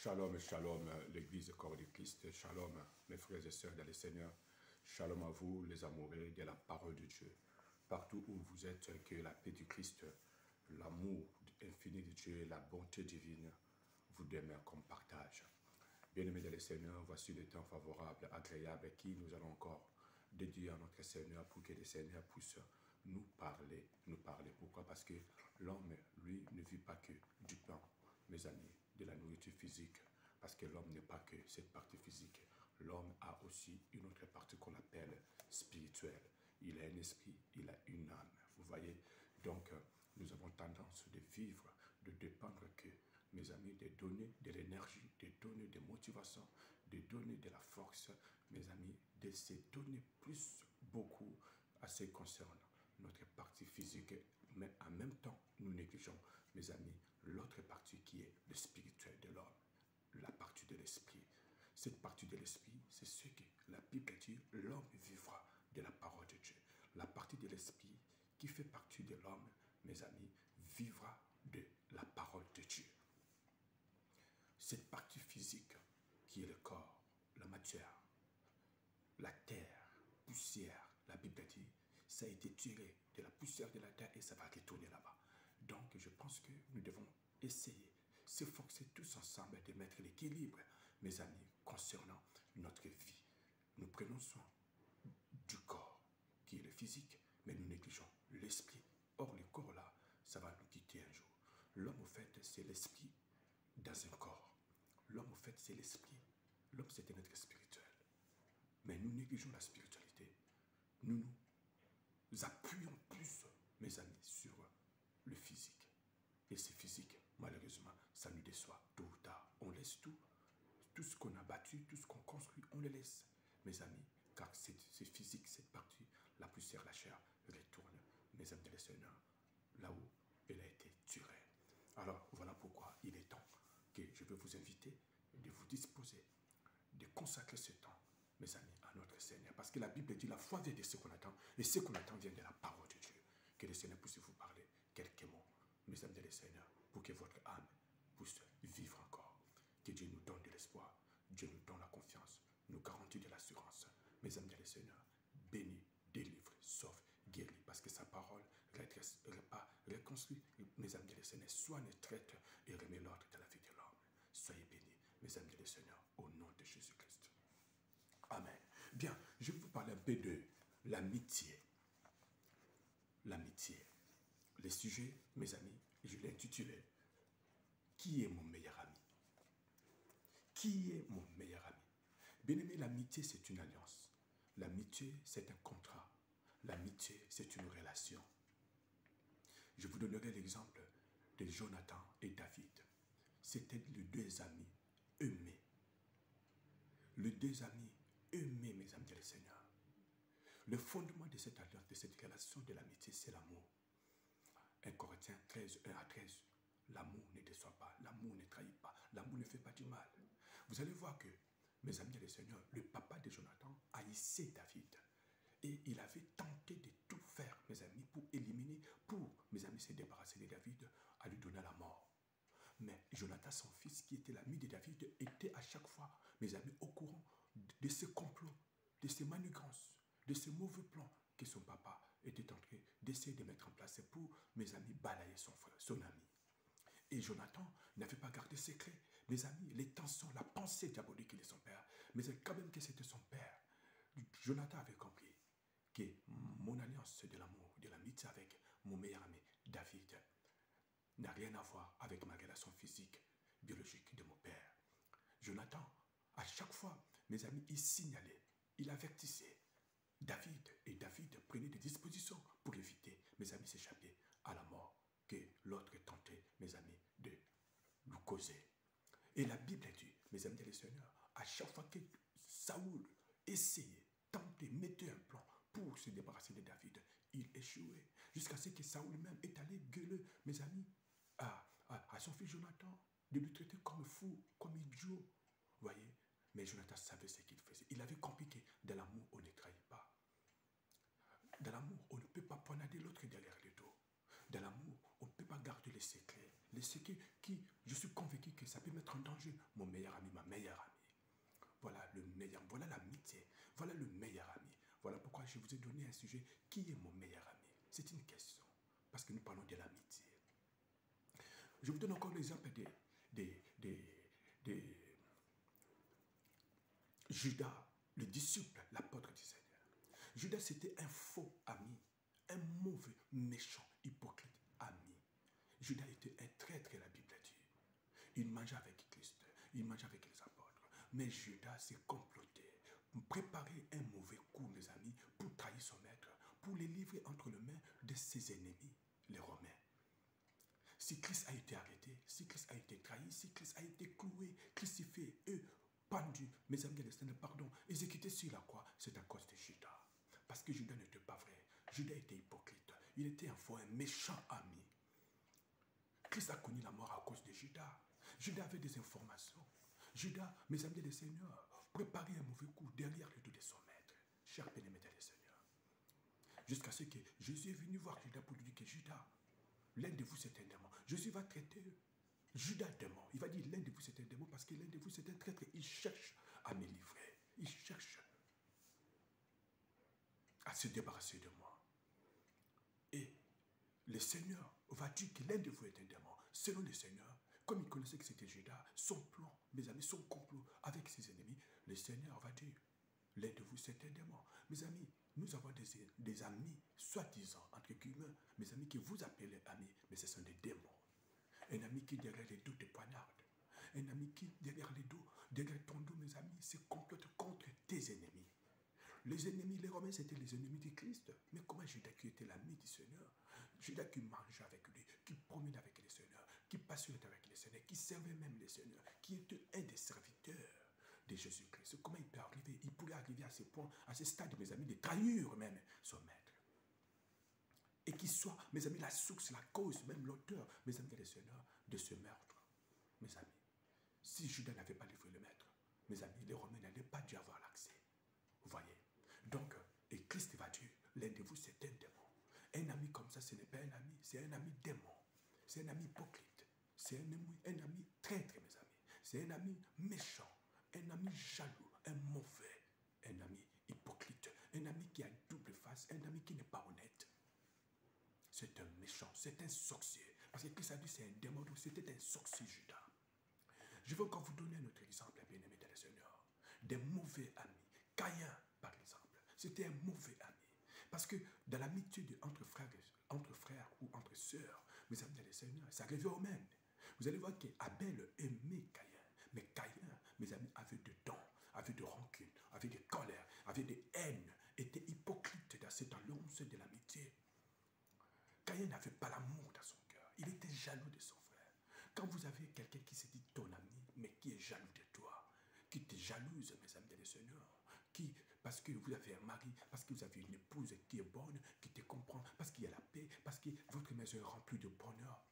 Shalom, shalom, l'Église corps du Christ. Shalom, mes frères et sœurs dans le Seigneur. Shalom à vous, les amoureux de la parole de Dieu. Partout où vous êtes, que la paix du Christ, l'amour infini de Dieu, la bonté divine vous demeure comme partage. Bien-aimés dans le Seigneur, voici le temps favorable, agréable, qui nous allons encore dédier à notre Seigneur pour que le Seigneur puisse nous parler. Pourquoi? Parce que l'homme, lui, ne vit pas que du pain, mes amis, de la nourriture physique. Parce que l'homme n'est pas que cette partie physique. L'homme a aussi une autre partie qu'on appelle spirituelle. Il a un esprit, il a une âme. Vous voyez? Donc, nous avons tendance de vivre, de dépendre que, mes amis, de donner de l'énergie, de donner des motivations, de donner de la force, mes amis, de se donner plus, beaucoup à ce qui concerne notre partie physique, mais en même temps, nous négligeons, mes amis, l'autre partie qui est le spirituel de l'homme, la partie de l'esprit. Cette partie de l'esprit, c'est ce que la Bible dit, l'homme vivra de la parole de Dieu. La partie de l'esprit qui fait partie de l'homme, mes amis, vivra de la parole de Dieu. Cette partie physique qui est le corps, la matière, la terre, poussière, la Bible dit, ça a été tiré de la poussière de la terre et ça va retourner là-bas. Donc, je pense que nous devons essayer, s'efforcer tous ensemble de mettre l'équilibre, mes amis, concernant notre vie. Nous prenons soin du corps, qui est le physique, mais nous négligeons l'esprit. Or, le corps là, ça va nous quitter un jour. L'homme, au fait, c'est l'esprit dans un corps. L'homme, au fait, c'est l'esprit. L'homme, c'est un être spirituel. Mais nous négligeons la spiritualité. Nous nous appuyons plus, mes amis, sur le physique. Et ce physique, malheureusement, ça nous déçoit tôt ou tard. On laisse tout. Tout ce qu'on a battu, tout ce qu'on construit, on le laisse, mes amis. Car c'est physique, cette partie, la poussière, la chair, retourne, mes amis de Seigneur, là où elle a été tirée. Alors, voilà pourquoi il est temps que je veux vous inviter de vous disposer, de consacrer ce temps, mes amis, à notre Seigneur. Parce que la Bible dit, la foi vient de ce qu'on attend, et ce qu'on attend vient de la parole de Dieu. Que le Seigneur puisse vous parler quelques mots, mes amis de Seigneur, pour que votre âme puisse vivre encore. Que Dieu nous donne de l'espoir, Dieu nous donne la confiance, nous garantit de l'assurance. Mes amis de Seigneur, bénis, délivre, sauve, guéris, parce que sa parole redresse, répare, reconstruit. Mes amis de Seigneur, soigne, traite et remet l'ordre de la vie de l'homme. Soyez bénis, mes amis de Seigneur, au nom de Jésus-Christ. Amen. Bien, je vais vous parler un peu de l'amitié. L'amitié. Le sujet, mes amis, je l'ai intitulé « Qui est mon meilleur ami ?» Qui est mon meilleur ami? Bien aimé, l'amitié, c'est une alliance. L'amitié, c'est un contrat. L'amitié, c'est une relation. Je vous donnerai l'exemple de Jonathan et David. C'étaient les deux amis aimés. Les deux amis aimés, mes amis du Seigneur. Le fondement de cette alliance, de cette relation de l'amitié, c'est l'amour. 1 Corinthiens 13, 1 à 13. L'amour ne déçoit pas, l'amour ne trahit pas, l'amour ne fait pas du mal. Vous allez voir que, mes amis du Seigneur, le papa de Jonathan haïssait David. Et il avait tenté de tout faire, mes amis, pour éliminer, pour, mes amis, se débarrasser de David, à lui donner la mort. Mais Jonathan, son fils, qui était l'ami de David, était à chaque fois, mes amis, au courant de ce complot, de ces manigances, de ces mauvais plans que son papa était en train d'essayer de mettre en place pour, mes amis, balayer son frère, son ami. Et Jonathan n'avait pas gardé secret. Mes amis, les tensions, la pensée diabolique de son père, mais quand même que c'était son père, Jonathan avait compris que mon alliance, c'est de l'amour, de l'amitié avec mon meilleur ami, David, n'a rien à voir avec ma relation physique, biologique de mon père. Jonathan, à chaque fois, mes amis, il signalait, il avertissait David, et David prenait des dispositions pour éviter, mes amis, s'échapper à la mort que l'autre tentait, mes amis, de nous causer. Et la Bible dit, mes amis du Seigneur, à chaque fois que Saoul essayait, tentait, mettait un plan pour se débarrasser de David, il échouait. Jusqu'à ce que Saoul même est allé gueuler, mes amis, à son fils Jonathan, de lui traiter comme fou, comme idiot. Vous voyez? Mais Jonathan savait ce qu'il faisait. Il avait compris que dans l'amour, on ne trahit pas. Dans l'amour, on ne peut pas poignarder l'autre derrière le dos. Dans l'amour, on ne peut pas garder les secrets. Les secrets qui, je suis convaincu que ça peut mettre en danger changer mon meilleur ami, ma meilleure amie. Voilà le meilleur, voilà l'amitié, voilà le meilleur ami. Voilà pourquoi je vous ai donné un sujet. Qui est mon meilleur ami? C'est une question, parce que nous parlons de l'amitié. Je vous donne encore l'exemple des Judas, le disciple, l'apôtre du Seigneur. Judas, c'était un faux ami, un mauvais, méchant, hypocrite ami. Judas était un traître, la Bible dit. Il mangeait avec Christ, il mangeait avec les apôtres. Mais Judas s'est comploté, préparer un mauvais coup, mes amis, pour trahir son maître, pour les livrer entre les mains de ses ennemis, les Romains. Si Christ a été arrêté, si Christ a été trahi, si Christ a été cloué, crucifié, pendu, mes amis, pardon, exécuté sur la croix, c'est à cause de Judas. Parce que Judas n'était pas vrai. Judas était hypocrite. Il était un faux, un méchant ami. Christ a connu la mort à cause de Judas. Judas avait des informations. Judas, mes amis, les seigneurs, préparait un mauvais coup derrière le dos de son maître. Cher bien-aimé des seigneurs. Jusqu'à ce que Jésus est venu voir Judas pour lui dire que Judas, l'un de vous c'est un démon. Jésus va traiter Judas démon. Il va dire l'un de vous c'est un démon parce que l'un de vous c'est un traître. Il cherche à me livrer. Il cherche à se débarrasser de moi. Et le Seigneur va dire que l'un de vous est un démon. Selon le Seigneur, comme il connaissait que c'était Judas, son plan, mes amis, son complot avec ses ennemis, le Seigneur va dire l'un de vous c'est un démon. Mes amis, nous avons des amis, soi-disant, entre guillemets, mes amis que vous appelez amis, mais ce sont des démons. Un ami qui derrière les dos te poignarde. Un ami qui derrière les dos, derrière ton dos, mes amis, se complote contre tes ennemis. Les ennemis, les Romains, c'était les ennemis du Christ. Mais comment Judas qui était l'ami du Seigneur? Judas qui mangeait avec lui, qui promenait avec le Seigneur, qui passait avec le Seigneur, qui servait même le Seigneur, qui était un des serviteurs de Jésus-Christ. Comment il peut arriver? Il pourrait arriver à ce point, à ce stade, mes amis, de trahir même son maître. Et qu'il soit, mes amis, la source, la cause, même l'auteur, mes amis, le Seigneur, de ce meurtre. Mes amis, si Judas n'avait pas livré le maître, mes amis, les Romains n'allaient pas dû avoir l'accès. Vous voyez? Donc, et Christ va dire, l'un de vous c'est un démon. Un ami comme ça, ce n'est pas un ami, c'est un ami démon. C'est un ami hypocrite. C'est un ami traître, mes amis. C'est un ami méchant, un ami jaloux, un mauvais, un ami hypocrite, un ami qui a une double face, un ami qui n'est pas honnête. C'est un méchant, c'est un sorcier. Parce que Christ a dit c'est un démon, donc c'était un sorcier Judas. Je vais encore vous donner un autre exemple, bien-aimé dans le Seigneur. Des mauvais amis. Caïn, par exemple, c'était un mauvais ami. Parce que dans l'amitié entre frères ou entre sœurs, mes amis dans le Seigneur, ça revient au même. Vous allez voir qu'Abel aimait Caïn. Mais Caïn, mes amis, avait de dons, avait de rancune, avait de colère, avait de haine, était hypocrite dans cette alliance de l'amitié. Caïn n'avait pas l'amour dans son cœur. Il était jaloux de son frère. Quand vous avez quelqu'un qui se dit ton ami, mais qui est jaloux de toi, qui te jalouse, mes amis des Seigneurs, qui, parce que vous avez un mari, parce que vous avez une épouse qui est bonne, qui te comprend, parce qu'il y a la paix, parce que votre maison est remplie de bonheur,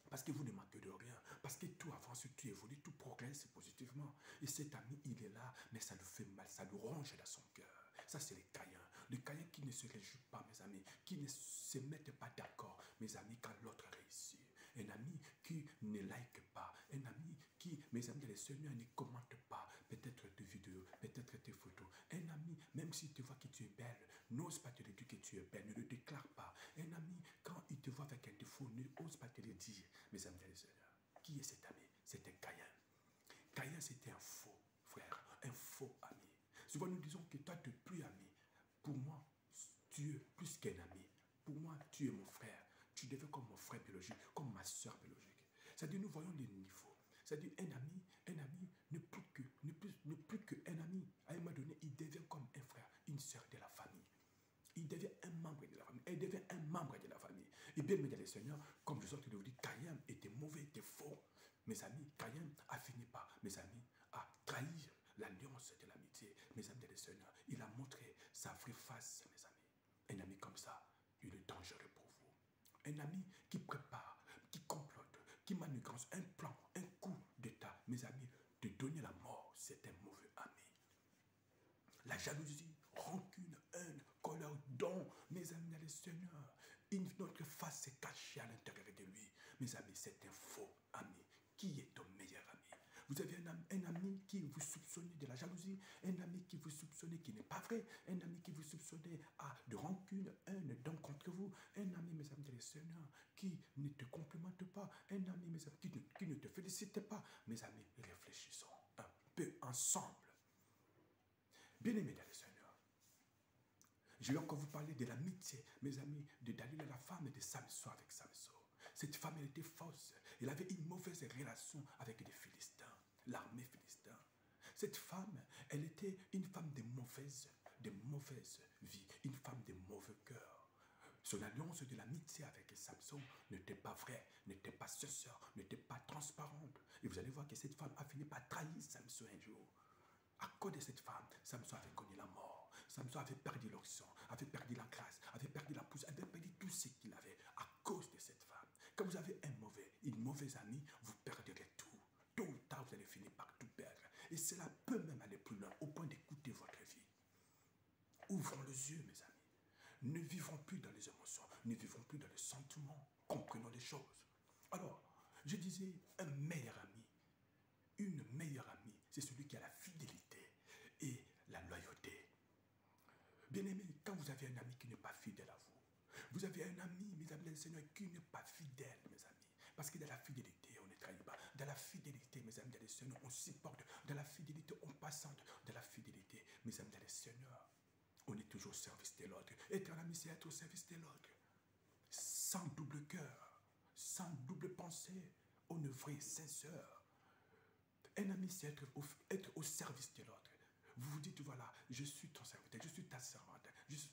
parce que vous ne manquez de rien, parce que tout avance, tout évolue, tout progresse positivement. Et cet ami, il est là, mais ça lui fait mal, ça lui ronge dans son cœur. Ça, c'est les Caïns. Les Caïns qui ne se réjouissent pas, mes amis, qui ne se mettent pas d'accord, mes amis, quand l'autre réussit. Un ami qui ne like pas, un ami qui, mes amis, les Seigneurs, ne commente pas, peut-être tes vidéos, peut-être tes photos. Un ami, même s'il te voit que tu es belle, n'ose pas te le dire que tu es belle, ne le déclare pas. Un ami, quand il te voit avec un défaut, n'ose pas te le dire. Mes amis, les Seigneurs, qui est cet ami? C'était Caïn. Caïn, c'était un faux frère, un faux ami. Souvent, nous disons que toi, tu n'es plus ami. Pour moi, tu es plus qu'un ami. Pour moi, tu es mon frère. Tu deviens comme mon frère biologique, comme ma soeur biologique. C'est-à-dire, nous voyons les niveaux. C'est-à-dire, un ami n'est plus qu'un ami. À un moment donné, il devient comme un frère, une soeur de la famille. Il devient un membre de la famille. Il devient un membre de la famille. Et bien, mes amis, Seigneur, comme je sortais de vous dire, Caïn était mauvais, était faux. Mes amis, Caïn a fini par, mes amis, à trahir l'alliance de l'amitié. Mes amis, les Seigneur, il a montré sa vraie face, mes amis. Un ami comme ça, il est dangereux pour vous. Un ami qui prépare, qui complote, qui manigance un plan, un coup d'état. Mes amis, de donner la mort, c'est un mauvais ami. La jalousie, rancune, haine, colère, don, mes amis, les Seigneur, notre face est cachée à l'intérieur de lui. Mes amis, c'est un faux ami. Qui est ton meilleur ami? qui vous soupçonnait de la jalousie, un ami qui vous soupçonnait qui n'est pas vrai, un ami qui vous soupçonnait de rancune, haine, donc contre vous, un ami, mes amis et seigneurs, qui ne te complimente pas, un ami, mes amis, qui ne te félicite pas. Mes amis, réfléchissons un peu ensemble. Bien-aimés dans le Seigneur, je vais encore vous parler de l'amitié, mes amis, de Dalila, la femme de Samson avec Samson. Cette femme, elle était fausse. Elle avait une mauvaise relation avec les Philistins, l'armée philistin. Cette femme, elle était une femme de mauvaise vie, une femme de mauvais cœur. Son alliance de l'amitié avec Samson n'était pas vraie, n'était pas sincère, n'était pas transparente. Et vous allez voir que cette femme a fini par trahir Samson un jour. À cause de cette femme, Samson avait connu la mort. Samson avait perdu l'onction, avait perdu la grâce, avait perdu la pousse, avait perdu tout ce qu'il avait à cause de cette femme. Quand vous avez une mauvaise amie, vous perdrez tout. Tôt ou tard, vous allez finir par tout perdre. Et cela peut même aller plus loin, au point d'écouter votre vie. Ouvrons les yeux, mes amis. Ne vivons plus dans les émotions, ne vivons plus dans les sentiments. Comprenons les choses. Alors, je disais, un meilleur ami, une meilleure amie, c'est celui qui a la fidélité et la loyauté. Bien-aimé, quand vous avez un ami qui n'est pas fidèle à vous, vous avez un ami, mes amis, le Seigneur, qui n'est pas fidèle, mes amis. Parce que dans la fidélité, on ne trahit pas. Dans la fidélité, mes amis, dans le Seigneur, on supporte. Dans la fidélité, on patiente. Dans la fidélité, mes amis, dans le Seigneur, on est toujours au service de l'autre. Être un ami, c'est être au service de l'autre. Sans double cœur, sans double pensée, on est vrai, sincère. Un ami, c'est être au service de l'autre. Vous vous dites, voilà, je suis ton serviteur, je suis ta servante,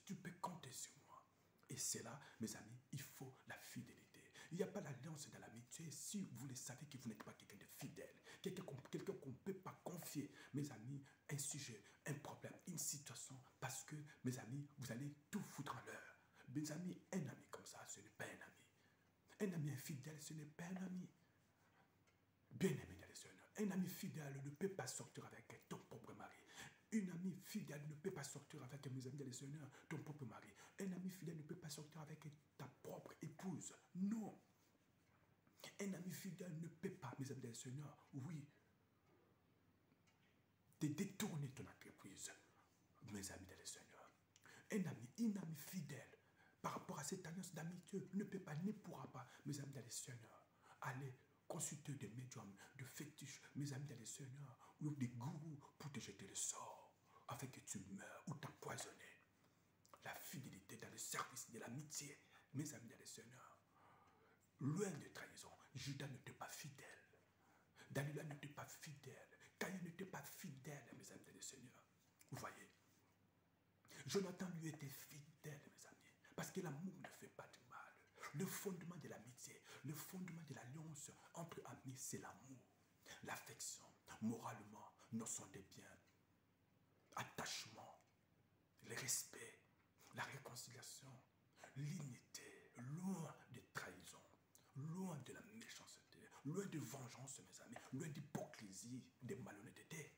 tu peux compter sur moi. Et c'est là, mes amis, il faut la fidélité. Il n'y a pas l'alliance dans l'amitié si vous le savez que vous n'êtes pas quelqu'un de fidèle, quelqu'un qu'on ne peut pas confier. Mes amis, un sujet, un problème, une situation, parce que, mes amis, vous allez tout foutre en l'air. Mes amis, un ami comme ça, ce n'est pas un ami. Un ami infidèle, ce n'est pas un ami. Bien-aimé dans le Seigneur, un ami fidèle ne peut pas sortir avec ton propre mari. Une amie fidèle ne peut pas sortir avec, mes amis dans le Seigneur, ton propre mari. Un ami fidèle ne peut pas sortir avec ta propre épouse. Non. Un ami fidèle ne peut pas, mes amis dans le Seigneur, oui, te détourner ton entreprise, mes amis dans le Seigneur. Une amie fidèle, par rapport à cette alliance d'amitié, ne peut pas, ne pourra pas, mes amis dans le Seigneur, aller consulter des médiums, de fétiches, mes amis dans le Seigneur, ou des gourous pour te jeter le sort, afin que tu meurs ou t'empoisonner. La fidélité dans le service de l'amitié, mes amis dans le Seigneur. Loin de trahison, Judas n'était pas fidèle. Dalila n'était pas fidèle. Caïn n'était pas fidèle, mes amis dans le Seigneur. Vous voyez, Jonathan lui était fidèle, mes amis, parce que l'amour ne fait pas de mal. Le fondement de l'amitié, le fondement de l'alliance entre amis, c'est l'amour, l'affection, moralement, notion de bien, attachement, le respect, la réconciliation, l'unité, loin de trahison, loin de la méchanceté, loin de vengeance, mes amis, loin d'hypocrisie, de malhonnêteté.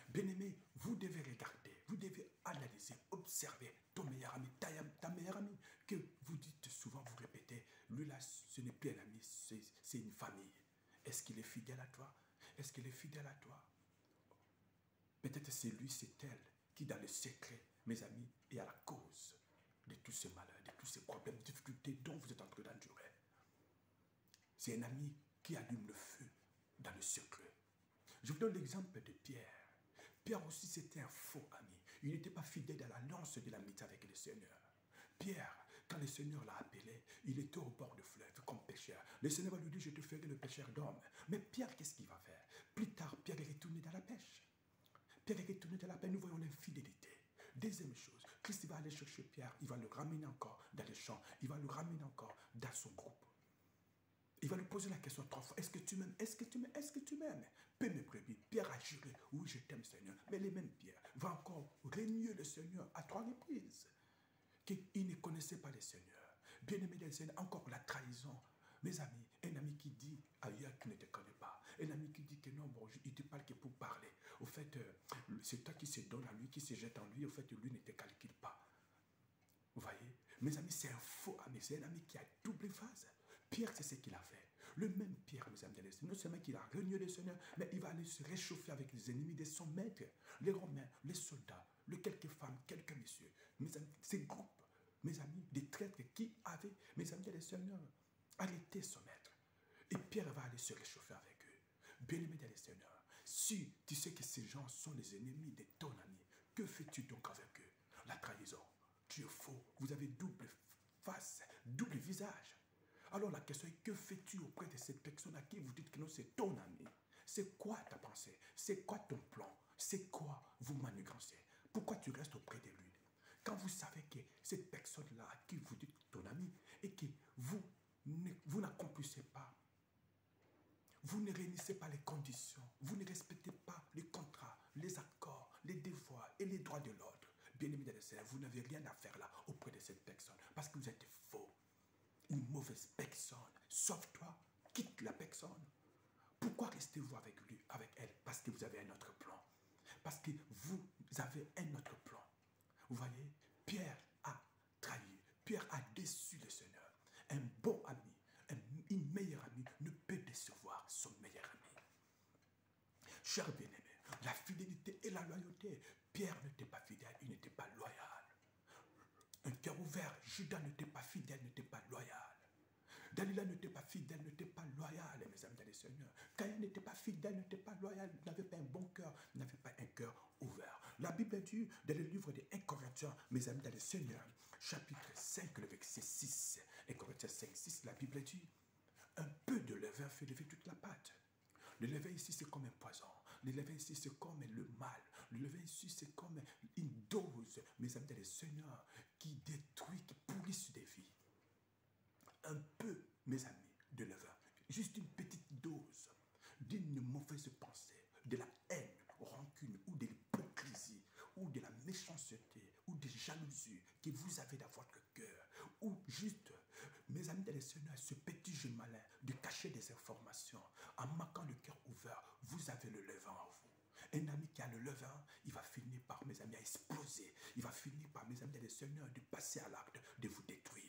Bien-aimé, vous devez regarder, vous devez analyser, observer ton meilleur ami, ta meilleure amie, que vous dites souvent, vous répétez, lui là, ce n'est plus un ami, c'est une famille. Est-ce qu'il est fidèle à toi? Est-ce qu'il est fidèle à toi? Peut-être c'est lui, c'est elle, qui dans le secret, mes amis, est à la cause de tous ces malheurs, de tous ces problèmes, difficultés dont vous êtes en train d'endurer. C'est un ami qui allume le feu dans le secret. Je vous donne l'exemple de Pierre. Pierre aussi, c'était un faux ami. Il n'était pas fidèle à l'alliance de l'amitié avec le Seigneur. Pierre, quand le Seigneur l'a appelé, il était au bord du fleuve comme pêcheur. Le Seigneur va lui dire, je te ferai le pêcheur d'hommes. Mais Pierre, qu'est-ce qu'il va faire? Plus tard, Pierre est retourné dans la pêche. Pierre est retourné dans la pêche. Nous voyons l'infidélité. Deuxième chose, Christ va aller chercher Pierre. Il va le ramener encore dans les champs. Il va le ramener encore dans son groupe. Il va lui poser la question 3 fois. Est-ce que tu m'aimes? Est-ce que tu m'aimes? Est-ce que tu m'aimes? Paix mes brebis. Pierre a juré. Oui, je t'aime, Seigneur. Mais les mêmes Pierre va encore régner le Seigneur à 3 reprises. Qu'il ne connaissait pas le Seigneur. Bien-aimé del Seigneur, encore la trahison. Mes amis, un ami qui dit ailleurs qui ne te connaît pas. Un ami qui dit que non, bon, il te parle que pour parler. Au fait, c'est toi qui se donne à lui, qui se jette en lui. Au fait, lui ne te calcule pas. Vous voyez? Mes amis, c'est un faux ami. C'est un ami qui a double phase. Pierre, c'est ce qu'il a fait. Le même Pierre, mes amis, non seulement qu'il a renié le Seigneur, mais il va aller se réchauffer avec les ennemis de son maître, les Romains, les soldats, les quelques femmes, quelques messieurs, mes amis, ces groupes, mes amis, des traîtres qui avaient, mes amis, les Seigneurs, arrêté son maître. Et Pierre va aller se réchauffer avec eux. Bien-aimé dans le Seigneur, si tu sais que ces gens sont les ennemis de ton ami, que fais-tu donc avec eux? La trahison, tu es faux, vous avez double face, double visage. Alors la question est, que fais-tu auprès de cette personne à qui vous dites que non, c'est ton ami? C'est quoi ta pensée? C'est quoi ton plan? C'est quoi vous manigancez? Pourquoi tu restes auprès de lui? Quand vous savez que cette personne-là à qui vous dites ton ami et que vous n'accomplissez pas, vous ne réunissez pas les conditions, vous ne respectez pas les contrats, les accords, les devoirs et les droits de l'autre, bien-aimé dans le Seigneur, vous n'avez rien à faire là auprès de cette personne parce que vous êtes faux. Une mauvaise personne. Sauve-toi, quitte la personne. Pourquoi restez-vous avec lui, avec elle? Parce que vous avez un autre plan. Parce que vous avez un autre plan. Vous voyez, Pierre a trahi. Pierre a déçu le Seigneur. Un bon ami, une meilleure amie ne peut décevoir son meilleur ami. Cher bien-aimé, la fidélité et la loyauté. Pierre n'était pas fidèle, il n'était pas loyal. Un cœur ouvert, Judas n'était pas fidèle, n'était pas loyal. Dalila n'était pas fidèle, n'était pas loyal, mes amis dans le Seigneur. Caïn n'était pas fidèle, n'était pas loyal, n'avait pas un bon cœur, n'avait pas un cœur ouvert. La Bible dit dans le livre des 1 Corinthiens, mes amis dans le Seigneur, chapitre 5, le verset 6. 1 Corinthiens 5, 6, la Bible dit, un peu de levain fait lever toute la pâte. Le levain ici, c'est comme un poison. Le levain ici, c'est comme le mal. Le levain ici, c'est comme une dose, mes amis dans le Seigneur, qui détruit, qui pourrisse des vies. Un peu, mes amis, de levain, juste une petite dose d'une mauvaise pensée, de la haine, rancune ou de l'hypocrisie ou de la méchanceté ou de jalousie que vous avez dans votre cœur ou juste, mes amis dans le Seigneur, ce petit jeu malin de cacher des informations en marquant le cœur ouvert, vous avez le levain en vous. Un ami qui a le levain, il va finir par, mes amis, à exploser. Il va finir par, mes amis dans le Seigneur, de passer à l'acte de vous détruire.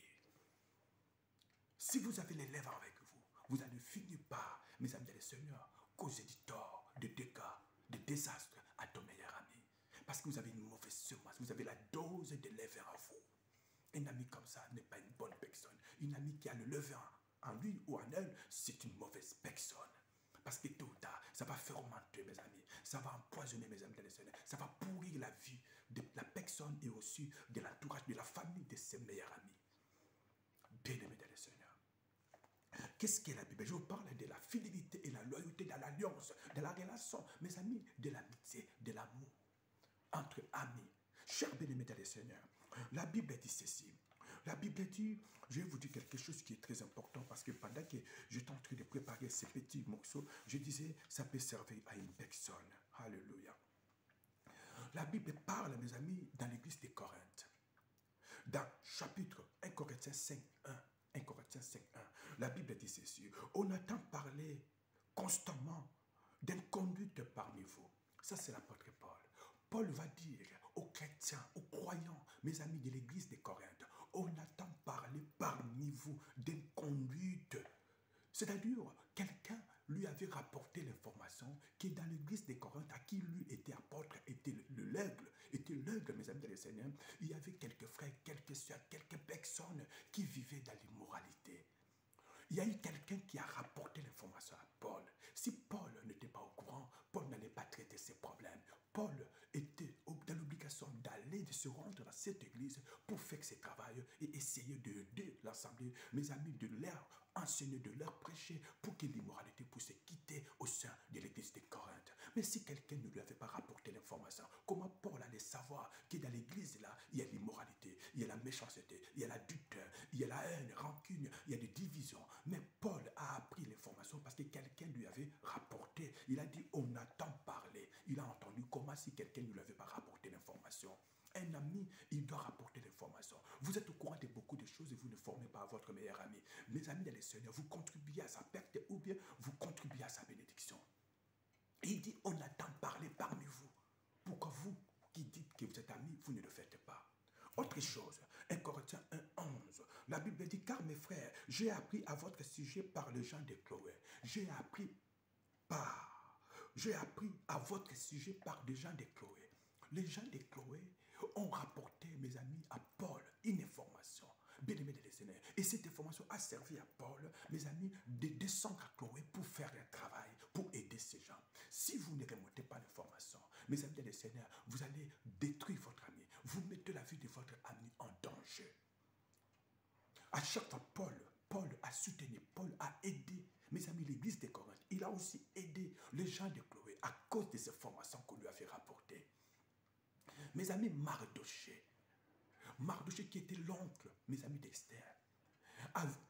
Si vous avez les lèvres avec vous, vous allez finir par, mes amis dans le Seigneur, causer du tort, de dégâts, de désastres à ton meilleur ami. Parce que vous avez une mauvaise semence, vous avez la dose de levain en vous. Un ami comme ça n'est pas une bonne personne. Une amie qui a le levain en lui ou en elle, c'est une mauvaise personne. Parce que tôt ou tard, ça va fermenter, mes amis. Ça va empoisonner, mes amis dans le Seigneur. Ça va pourrir la vie de la personne et aussi de l'entourage, de la famille de ses meilleurs amis. Bien-aimés dans le Seigneur. Qu'est-ce qu'est la Bible? Je vous parle de la fidélité et la loyauté dans l'alliance, de la relation, mes amis, de l'amitié, de l'amour entre amis. Chers bien-aimés dans le Seigneur, la Bible dit ceci. La Bible dit, je vais vous dire quelque chose qui est très important parce que pendant que j'étais en train de préparer ces petits morceaux, je disais, ça peut servir à une personne. Alléluia. La Bible parle, mes amis, dans l'église de Corinthe. Dans chapitre 1 Corinthiens 5, 1, 1 Corinthiens 5, 1, la Bible dit ceci. On entend parler constamment d'inconduite parmi vous. Ça, c'est l'apôtre Paul. Paul va dire aux chrétiens, aux croyants, mes amis de l'église de Corinthe, on entend parler parmi vous d'inconduite. C'est-à-dire, quelqu'un lui avait rapporté l'information que dans l'église de Corinthe, à qui lui était apôtre, était l'aigle, mes amis de le Seigneur, il y avait quelques frères, quelques soeurs, quelques personnes qui vivaient dans l'immoralité. Il y a eu quelqu'un qui a rapporté l'information à Paul. Si Paul n'était pas au courant, Paul n'allait pas traiter ses problèmes. Paul était dans l'obligation d'aller, de se rendre dans cette église pour faire ses travail et essayer d'aider l'assemblée, mes amis, de leur enseigner, de leur prêcher pour que l'immoralité puisse quitter au sein de l'église de Corinthe. Mais si quelqu'un ne lui avait pas rapporté l'information, comment Paul allait savoir que dans l'église là, il y a l'immoralité, il y a la méchanceté, il y a la duteur, il y a la haine, rancune, il y a des divisions. Mais Paul a appris l'information parce que quelqu'un lui avait rapporté. Il a dit, on attend parler. Il a entendu. Comment si quelqu'un ne lui avait pas rapporté l'information? Un ami, il doit rapporter l'information. Vous êtes au courant de beaucoup de choses et vous ne formez pas votre meilleur ami. Mes amis dans le Seigneur, vous contribuez à sa perte ou bien vous contribuez à sa bénédiction. Et il dit, on attend parler parmi vous. Pourquoi vous qui dites que vous êtes amis, vous ne le faites pas? Autre chose, 1 Corinthiens 1, 11, la Bible dit, car mes frères, j'ai appris à votre sujet par les gens de Chloé. J'ai appris à votre sujet par des gens de Chloé. Les gens de Chloé ont rapporté, mes amis, à Paul une information. Bien-aimé de Seigneur. Et cette information a servi à Paul, mes amis, de descendre à Chloé pour faire un travail, pour aider ces gens. Si vous ne remontez pas l'information, mes amis de le Seigneur, vous allez détruire votre ami. Vous mettez la vie de votre ami en danger. À chaque fois, Paul a soutenu, Paul a aidé, mes amis, l'église de Corinthe. Il a aussi aidé les gens de Chloé à cause de ces formations qu'on lui avait rapportées. Mes amis, Mardoché qui était l'oncle, mes amis d'Esther,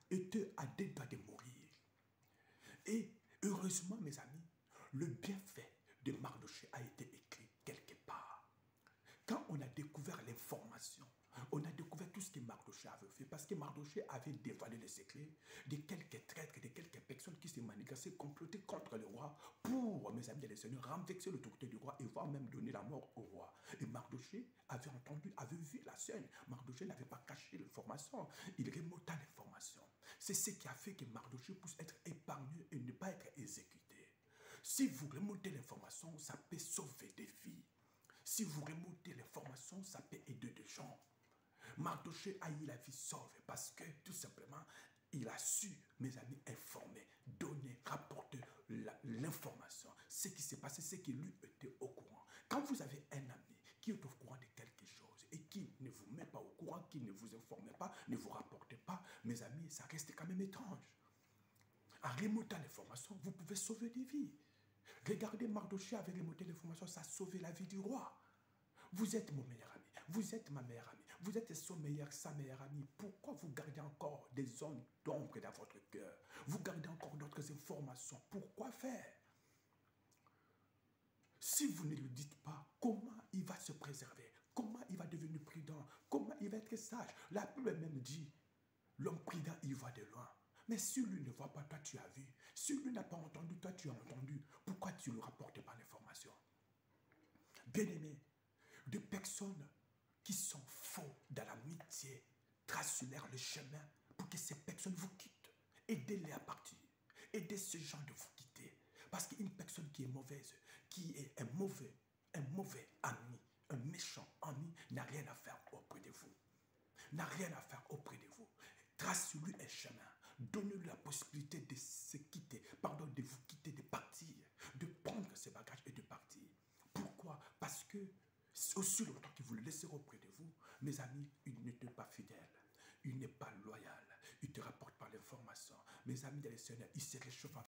était à deux doigts de mourir. Et heureusement, mes amis, le bienfait de Mardoché a été écrit quelque part. Quand on a découvert l'information, on a découvert tout ce que Mardoché avait fait, parce que Mardoché avait dévoilé les secrets de quelques traîtres, de quelques personnes qui se manigançaient, complotaient contre le roi pour, mes amis, les seigneurs, renverser l'autorité du roi et voire même donner la mort au roi. Et Mardoché avait entendu, avait vu la scène. Mardoché n'avait pas caché l'information, il remonta l'information. C'est ce qui a fait que Mardoché puisse être épargné et ne pas être exécuté. Si vous remontez l'information, ça peut sauver des vies. Si vous remontez l'information, ça peut aider des gens. Mardoché a eu la vie sauve parce que tout simplement, il a su, mes amis, informer, donner, rapporter l'information. Ce qui s'est passé, c'est qu'il lui était au courant. Quand vous avez un ami qui est au courant de quelque chose et qui ne vous met pas au courant, qui ne vous informe pas, ne vous rapporte pas, mes amis, ça reste quand même étrange. En remontant l'information, vous pouvez sauver des vies. Regardez, Mardoché avait remonté l'information, ça a sauvé la vie du roi. Vous êtes mon meilleur ami, vous êtes ma meilleure amie, vous êtes sa meilleure amie. Pourquoi vous gardez encore des zones d'ombre dans votre cœur? Vous gardez encore d'autres informations. Pourquoi faire? Si vous ne le dites pas, comment il va se préserver? Comment il va devenir prudent? Comment il va être sage? La Bible même dit, l'homme prudent, il voit de loin. Mais si lui ne voit pas, toi tu as vu. Si lui n'a pas entendu, toi tu as entendu. Pourquoi tu ne rapportes pas l'information? Bien-aimé, de personnes qui sont faux dans l'amitié tracent le chemin pour que ces personnes vous quittent. Aidez-les à partir. Aidez ces gens de vous quitter. Parce qu'une personne qui est mauvaise, qui est un mauvais ami, un méchant ami, n'a rien à faire auprès de vous. N'a rien à faire auprès de vous. Tracez-lui un chemin. Donnez-lui la possibilité de se quitter, de vous quitter, de partir, de prendre ses bagages et de partir. Pourquoi? Parce que aussi longtemps que vous le laisserez auprès de vous, mes amis, il n'était pas fidèle, il n'est pas loyal, il ne te rapporte pas l'information. Mes amis de le Seigneur, il se réchauffe